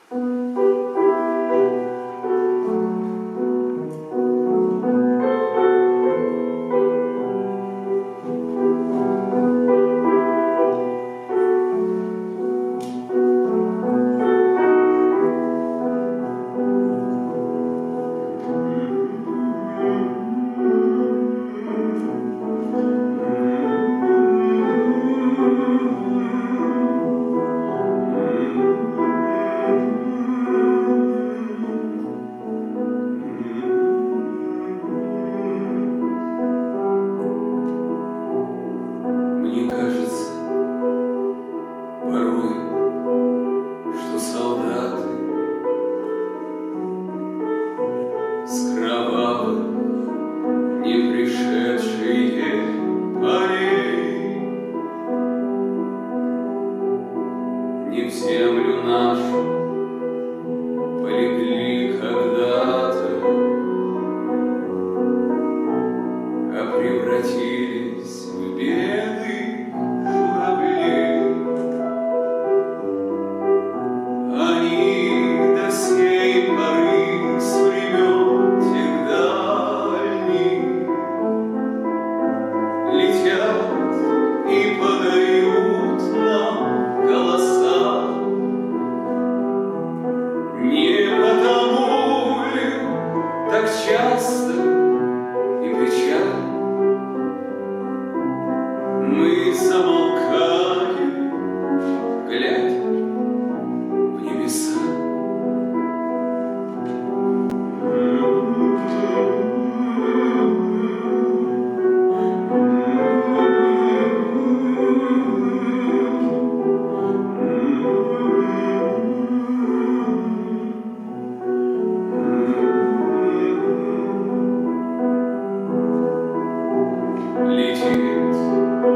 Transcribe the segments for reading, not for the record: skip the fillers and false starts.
Мне кажется порой, что солдаты с кровавых не пришедшие полей не в землю нашу полегли когда-то, а превратились в белых журавлей. Они до сей поры с времен тех дальних летят и подают нам голоса. Не потому ли так часто и печально мы замолкали, глядя в небеса?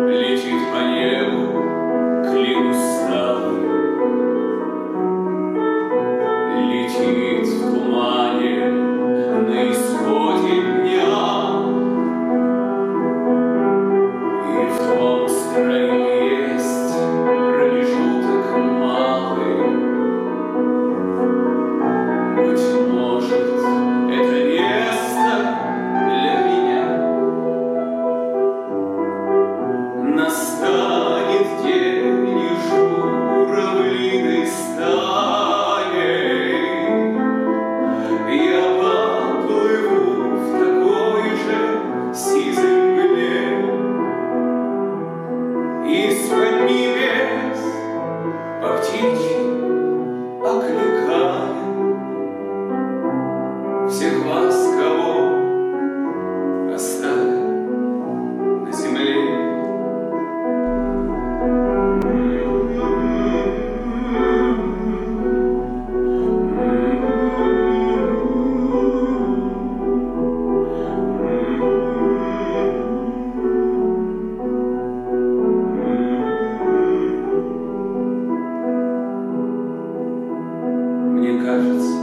Летит по небу клин усталый, летит в тумане на исходе дня, и в том строю есть промежуток малый. Быть может, это место для меня. Настанет день и журавлиной стаей я поплыву в такой же сизой мгле, из-под небес по птичьи окликая всех вас, кого оставил на земле. Мне кажется,